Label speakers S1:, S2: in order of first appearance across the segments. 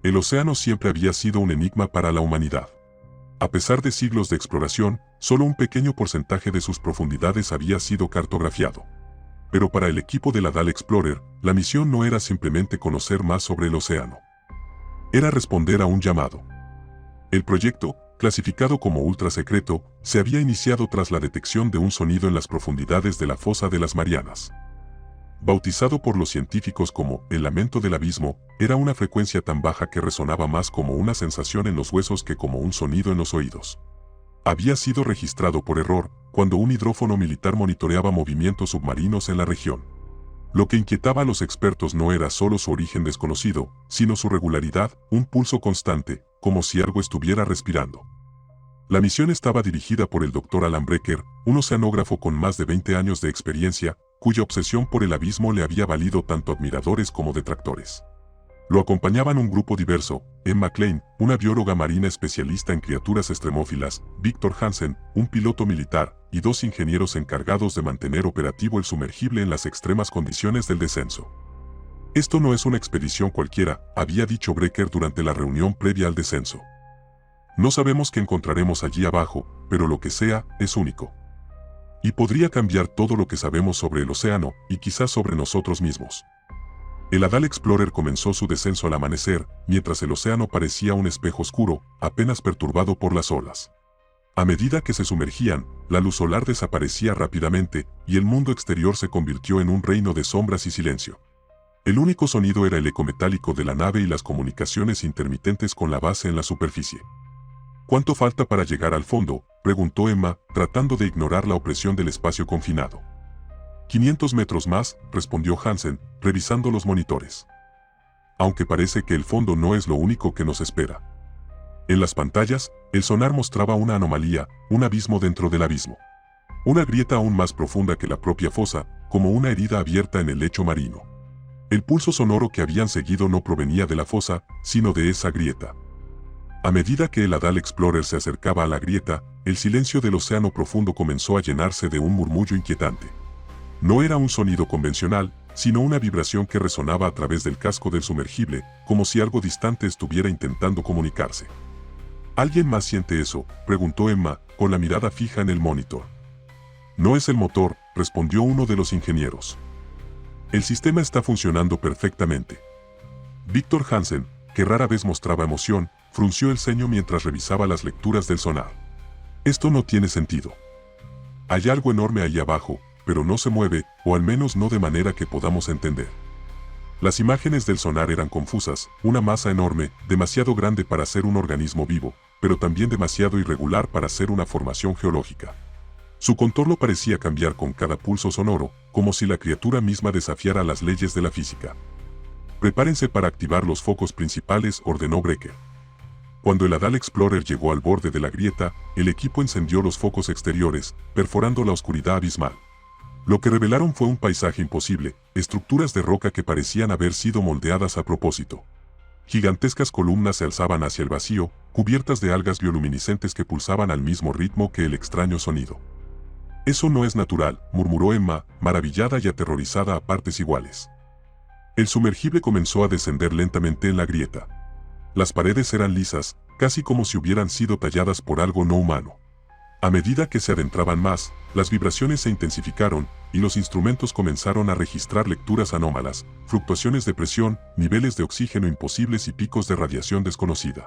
S1: El océano siempre había sido un enigma para la humanidad. A pesar de siglos de exploración, solo un pequeño porcentaje de sus profundidades había sido cartografiado. Pero para el equipo de la DAL Explorer, la misión no era simplemente conocer más sobre el océano. Era responder a un llamado. El proyecto, clasificado como ultra secreto, se había iniciado tras la detección de un sonido en las profundidades de la fosa de las Marianas. Bautizado por los científicos como el lamento del abismo, era una frecuencia tan baja que resonaba más como una sensación en los huesos que como un sonido en los oídos. Había sido registrado por error, cuando un hidrófono militar monitoreaba movimientos submarinos en la región. Lo que inquietaba a los expertos no era solo su origen desconocido, sino su regularidad, un pulso constante, como si algo estuviera respirando. La misión estaba dirigida por el Dr. Alan Brecker, un oceanógrafo con más de 20 años de experiencia, cuya obsesión por el abismo le había valido tanto admiradores como detractores. Lo acompañaban un grupo diverso: Emma Klein, una bióloga marina especialista en criaturas extremófilas, Victor Hansen, un piloto militar, y 2 ingenieros encargados de mantener operativo el sumergible en las extremas condiciones del descenso. Esto no es una expedición cualquiera, había dicho Brecker durante la reunión previa al descenso. No sabemos qué encontraremos allí abajo, pero lo que sea, es único. Y podría cambiar todo lo que sabemos sobre el océano, y quizás sobre nosotros mismos. El DAL Explorer comenzó su descenso al amanecer, mientras el océano parecía un espejo oscuro, apenas perturbado por las olas. A medida que se sumergían, la luz solar desaparecía rápidamente, y el mundo exterior se convirtió en un reino de sombras y silencio. El único sonido era el eco metálico de la nave y las comunicaciones intermitentes con la base en la superficie. ¿Cuánto falta para llegar al fondo?, preguntó Emma, tratando de ignorar la opresión del espacio confinado. 500 metros más, respondió Hansen, revisando los monitores. Aunque parece que el fondo no es lo único que nos espera. En las pantallas, el sonar mostraba una anomalía, un abismo dentro del abismo. Una grieta aún más profunda que la propia fosa, como una herida abierta en el lecho marino. El pulso sonoro que habían seguido no provenía de la fosa, sino de esa grieta. A medida que el DAL Explorer se acercaba a la grieta, el silencio del océano profundo comenzó a llenarse de un murmullo inquietante. No era un sonido convencional, sino una vibración que resonaba a través del casco del sumergible, como si algo distante estuviera intentando comunicarse. ¿Alguien más siente eso?, preguntó Emma, con la mirada fija en el monitor. No es el motor, respondió uno de los ingenieros. El sistema está funcionando perfectamente. Victor Hansen, que rara vez mostraba emoción, frunció el ceño mientras revisaba las lecturas del sonar. Esto no tiene sentido. Hay algo enorme ahí abajo, pero no se mueve, o al menos no de manera que podamos entender. Las imágenes del sonar eran confusas, una masa enorme, demasiado grande para ser un organismo vivo, pero también demasiado irregular para ser una formación geológica. Su contorno parecía cambiar con cada pulso sonoro, como si la criatura misma desafiara las leyes de la física. Prepárense para activar los focos principales, ordenó Brecker. Cuando el DAL Explorer llegó al borde de la grieta, el equipo encendió los focos exteriores, perforando la oscuridad abismal. Lo que revelaron fue un paisaje imposible, estructuras de roca que parecían haber sido moldeadas a propósito. Gigantescas columnas se alzaban hacia el vacío, cubiertas de algas bioluminiscentes que pulsaban al mismo ritmo que el extraño sonido. Eso no es natural, murmuró Emma, maravillada y aterrorizada a partes iguales. El sumergible comenzó a descender lentamente en la grieta. Las paredes eran lisas, casi como si hubieran sido talladas por algo no humano. A medida que se adentraban más, las vibraciones se intensificaron, y los instrumentos comenzaron a registrar lecturas anómalas, fluctuaciones de presión, niveles de oxígeno imposibles y picos de radiación desconocida.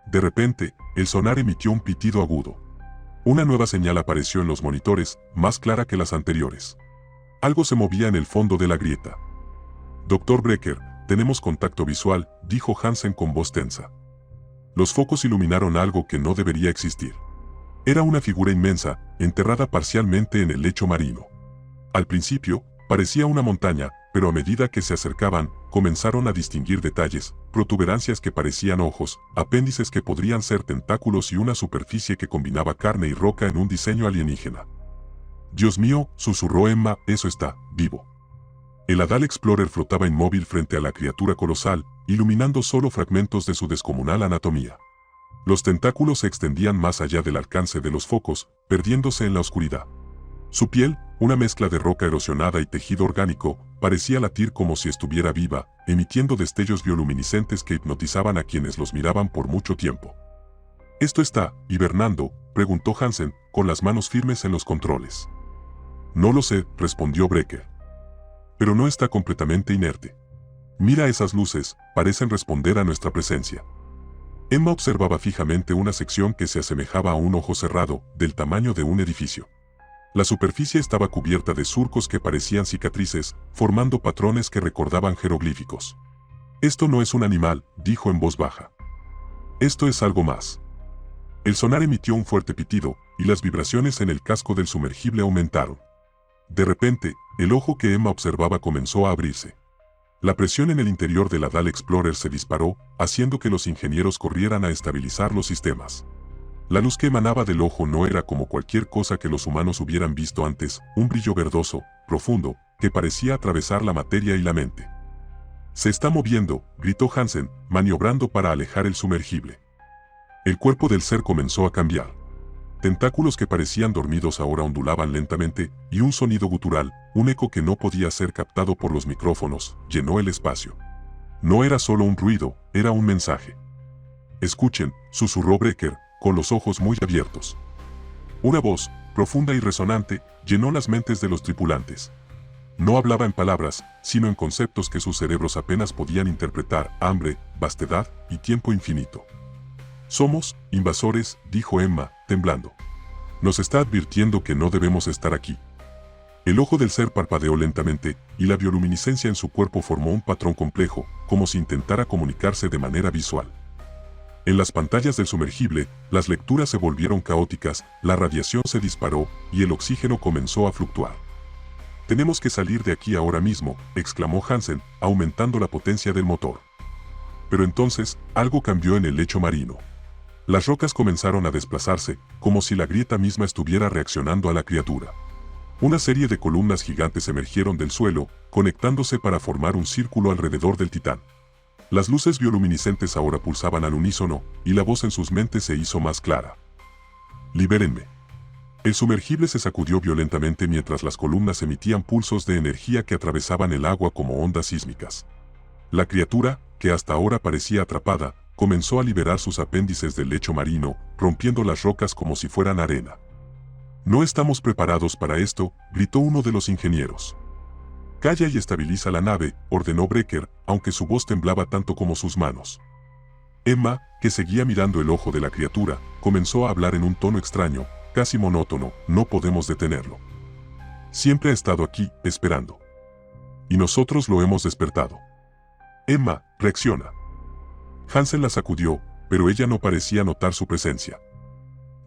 S1: De repente, el sonar emitió un pitido agudo. Una nueva señal apareció en los monitores, más clara que las anteriores. Algo se movía en el fondo de la grieta. Dr. Brecker, tenemos contacto visual, dijo Hansen con voz tensa. Los focos iluminaron algo que no debería existir. Era una figura inmensa, enterrada parcialmente en el lecho marino. Al principio, parecía una montaña, pero a medida que se acercaban, comenzaron a distinguir detalles, protuberancias que parecían ojos, apéndices que podrían ser tentáculos y una superficie que combinaba carne y roca en un diseño alienígena. Dios mío, susurró Emma, eso está vivo. El DAL Explorer flotaba inmóvil frente a la criatura colosal, iluminando solo fragmentos de su descomunal anatomía. Los tentáculos se extendían más allá del alcance de los focos, perdiéndose en la oscuridad. Su piel, Una mezcla de roca erosionada y tejido orgánico, parecía latir como si estuviera viva, emitiendo destellos bioluminiscentes que hipnotizaban a quienes los miraban por mucho tiempo. ¿Esto está hibernando?, preguntó Hansen, con las manos firmes en los controles. No lo sé, respondió Brecker. Pero no está completamente inerte. Mira esas luces, parecen responder a nuestra presencia. Emma observaba fijamente una sección que se asemejaba a un ojo cerrado, del tamaño de un edificio. La superficie estaba cubierta de surcos que parecían cicatrices, formando patrones que recordaban jeroglíficos. Esto no es un animal, dijo en voz baja. Esto es algo más. El sonar emitió un fuerte pitido, y las vibraciones en el casco del sumergible aumentaron. De repente, el ojo que Emma observaba comenzó a abrirse. La presión en el interior de la Dahl Explorer se disparó, haciendo que los ingenieros corrieran a estabilizar los sistemas. La luz que emanaba del ojo no era como cualquier cosa que los humanos hubieran visto antes, un brillo verdoso, profundo, que parecía atravesar la materia y la mente. «Se está moviendo», gritó Hansen, maniobrando para alejar el sumergible. El cuerpo del ser comenzó a cambiar. Tentáculos que parecían dormidos ahora ondulaban lentamente, y un sonido gutural, un eco que no podía ser captado por los micrófonos, llenó el espacio. No era solo un ruido, era un mensaje. «Escuchen», susurró Brecker, con los ojos muy abiertos. Una voz, profunda y resonante, llenó las mentes de los tripulantes. No hablaba en palabras, sino en conceptos que sus cerebros apenas podían interpretar: hambre, vastedad y tiempo infinito. «Somos invasores», dijo Emma, temblando. «Nos está advirtiendo que no debemos estar aquí». El ojo del ser parpadeó lentamente, y la bioluminiscencia en su cuerpo formó un patrón complejo, como si intentara comunicarse de manera visual. En las pantallas del sumergible, las lecturas se volvieron caóticas, la radiación se disparó, y el oxígeno comenzó a fluctuar. «Tenemos que salir de aquí ahora mismo», exclamó Hansen, aumentando la potencia del motor. Pero entonces, algo cambió en el lecho marino. Las rocas comenzaron a desplazarse, como si la grieta misma estuviera reaccionando a la criatura. Una serie de columnas gigantes emergieron del suelo, conectándose para formar un círculo alrededor del titán. Las luces bioluminiscentes ahora pulsaban al unísono, y la voz en sus mentes se hizo más clara. «Libérenme». El sumergible se sacudió violentamente mientras las columnas emitían pulsos de energía que atravesaban el agua como ondas sísmicas. La criatura, que hasta ahora parecía atrapada, comenzó a liberar sus apéndices del lecho marino, rompiendo las rocas como si fueran arena. «No estamos preparados para esto», gritó uno de los ingenieros. «Calla y estabiliza la nave», ordenó Brecker, aunque su voz temblaba tanto como sus manos. Emma, que seguía mirando el ojo de la criatura, comenzó a hablar en un tono extraño, casi monótono: «No podemos detenerlo. Siempre ha estado aquí, esperando. Y nosotros lo hemos despertado. Emma, reacciona». Hansen la sacudió, pero ella no parecía notar su presencia.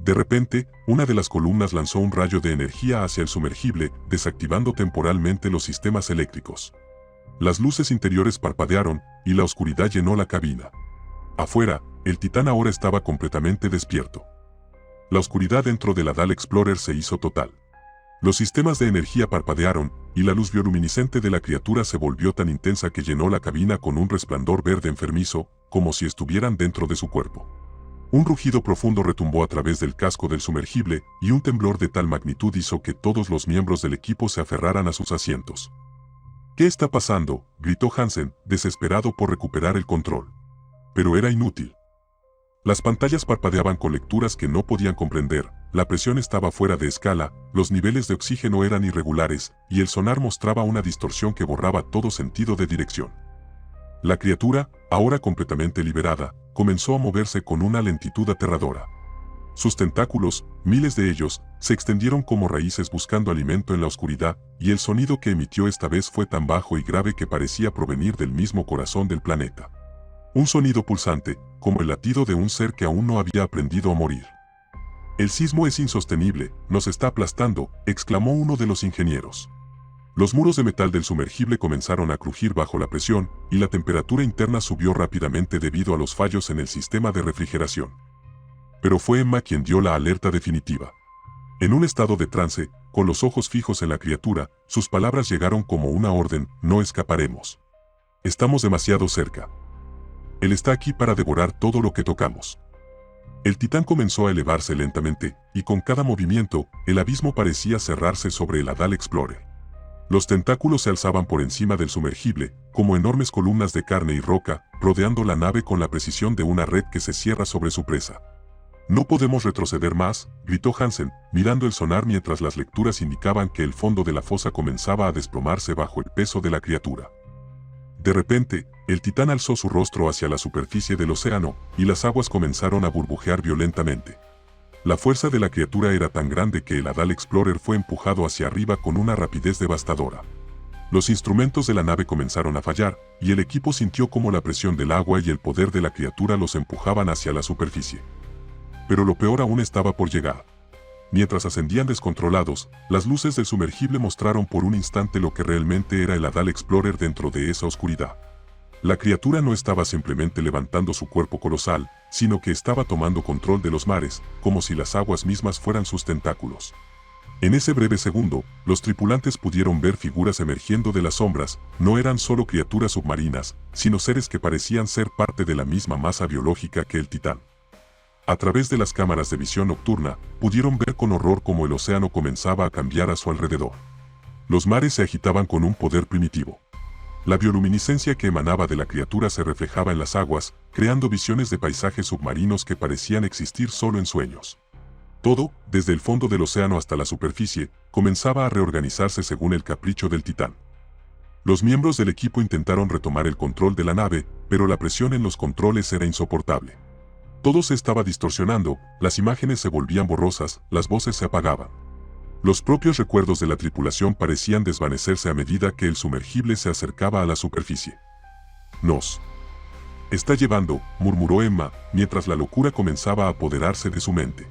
S1: De repente, una de las columnas lanzó un rayo de energía hacia el sumergible, desactivando temporalmente los sistemas eléctricos. Las luces interiores parpadearon, y la oscuridad llenó la cabina. Afuera, el titán ahora estaba completamente despierto. La oscuridad dentro de la Dahl Explorer se hizo total. Los sistemas de energía parpadearon, y la luz bioluminiscente de la criatura se volvió tan intensa que llenó la cabina con un resplandor verde enfermizo, como si estuvieran dentro de su cuerpo. Un rugido profundo retumbó a través del casco del sumergible, y un temblor de tal magnitud hizo que todos los miembros del equipo se aferraran a sus asientos. «¿Qué está pasando?», gritó Hansen, desesperado por recuperar el control. Pero era inútil. Las pantallas parpadeaban con lecturas que no podían comprender, la presión estaba fuera de escala, los niveles de oxígeno eran irregulares, y el sonar mostraba una distorsión que borraba todo sentido de dirección. La criatura, ahora completamente liberada, comenzó a moverse con una lentitud aterradora. Sus tentáculos, miles de ellos, se extendieron como raíces buscando alimento en la oscuridad, y el sonido que emitió esta vez fue tan bajo y grave que parecía provenir del mismo corazón del planeta. Un sonido pulsante, como el latido de un ser que aún no había aprendido a morir. «El sismo es insostenible, nos está aplastando», exclamó uno de los ingenieros. Los muros de metal del sumergible comenzaron a crujir bajo la presión, y la temperatura interna subió rápidamente debido a los fallos en el sistema de refrigeración. Pero fue Emma quien dio la alerta definitiva. En un estado de trance, con los ojos fijos en la criatura, sus palabras llegaron como una orden: «No escaparemos. Estamos demasiado cerca. Él está aquí para devorar todo lo que tocamos». El Titán comenzó a elevarse lentamente, y con cada movimiento, el abismo parecía cerrarse sobre el Adal Explorer. Los tentáculos se alzaban por encima del sumergible, como enormes columnas de carne y roca, rodeando la nave con la precisión de una red que se cierra sobre su presa. «No podemos retroceder más», gritó Hansen, mirando el sonar mientras las lecturas indicaban que el fondo de la fosa comenzaba a desplomarse bajo el peso de la criatura. De repente, el Titán alzó su rostro hacia la superficie del océano, y las aguas comenzaron a burbujear violentamente. La fuerza de la criatura era tan grande que el Adal Explorer fue empujado hacia arriba con una rapidez devastadora. Los instrumentos de la nave comenzaron a fallar, y el equipo sintió como la presión del agua y el poder de la criatura los empujaban hacia la superficie. Pero lo peor aún estaba por llegar. Mientras ascendían descontrolados, las luces del sumergible mostraron por un instante lo que realmente era el Adal Explorer dentro de esa oscuridad. La criatura no estaba simplemente levantando su cuerpo colosal, sino que estaba tomando control de los mares, como si las aguas mismas fueran sus tentáculos. En ese breve segundo, los tripulantes pudieron ver figuras emergiendo de las sombras. No eran solo criaturas submarinas, sino seres que parecían ser parte de la misma masa biológica que el Titán. A través de las cámaras de visión nocturna, pudieron ver con horror cómo el océano comenzaba a cambiar a su alrededor. Los mares se agitaban con un poder primitivo. La bioluminiscencia que emanaba de la criatura se reflejaba en las aguas, creando visiones de paisajes submarinos que parecían existir solo en sueños. Todo, desde el fondo del océano hasta la superficie, comenzaba a reorganizarse según el capricho del Titán. Los miembros del equipo intentaron retomar el control de la nave, pero la presión en los controles era insoportable. Todo se estaba distorsionando, las imágenes se volvían borrosas, las voces se apagaban. Los propios recuerdos de la tripulación parecían desvanecerse a medida que el sumergible se acercaba a la superficie. «Nos está llevando», murmuró Emma, mientras la locura comenzaba a apoderarse de su mente.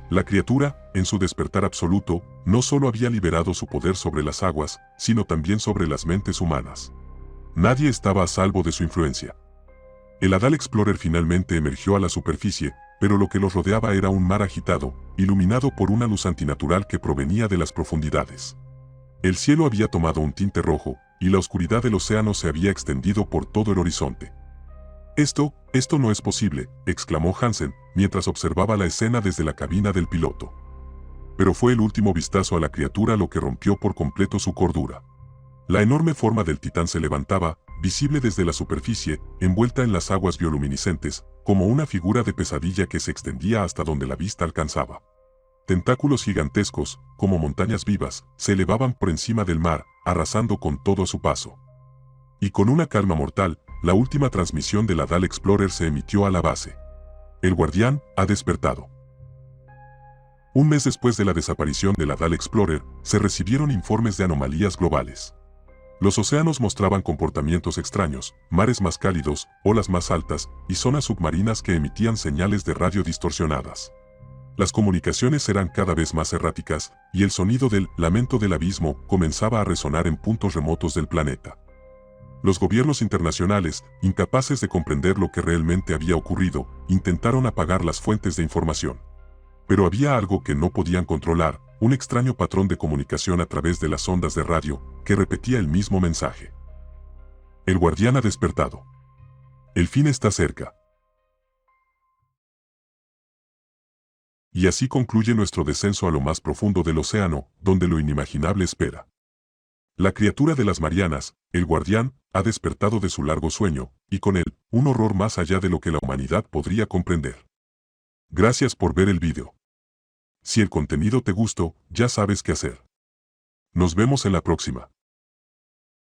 S1: La criatura, en su despertar absoluto, no solo había liberado su poder sobre las aguas, sino también sobre las mentes humanas. Nadie estaba a salvo de su influencia. El Adal Explorer finalmente emergió a la superficie, pero lo que los rodeaba era un mar agitado, iluminado por una luz antinatural que provenía de las profundidades. El cielo había tomado un tinte rojo, y la oscuridad del océano se había extendido por todo el horizonte. Esto no es posible», exclamó Hansen, mientras observaba la escena desde la cabina del piloto. Pero fue el último vistazo a la criatura lo que rompió por completo su cordura. La enorme forma del Titán se levantaba, visible desde la superficie, envuelta en las aguas bioluminiscentes, como una figura de pesadilla que se extendía hasta donde la vista alcanzaba. Tentáculos gigantescos, como montañas vivas, se elevaban por encima del mar, arrasando con todo a su paso. Y con una calma mortal, la última transmisión del Adal Explorer se emitió a la base. El Guardián ha despertado. Un mes después de la desaparición del Adal Explorer, se recibieron informes de anomalías globales. Los océanos mostraban comportamientos extraños, mares más cálidos, olas más altas, y zonas submarinas que emitían señales de radio distorsionadas. Las comunicaciones eran cada vez más erráticas, y el sonido del lamento del abismo comenzaba a resonar en puntos remotos del planeta. Los gobiernos internacionales, incapaces de comprender lo que realmente había ocurrido, intentaron apagar las fuentes de información. Pero había algo que no podían controlar, un extraño patrón de comunicación a través de las ondas de radio, que repetía el mismo mensaje. El Guardián ha despertado. El fin está cerca. Y así concluye nuestro descenso a lo más profundo del océano, donde lo inimaginable espera. La criatura de las Marianas, el Guardián, ha despertado de su largo sueño, y con él, un horror más allá de lo que la humanidad podría comprender. Gracias por ver el vídeo. Si el contenido te gustó, ya sabes qué hacer. Nos vemos en la próxima.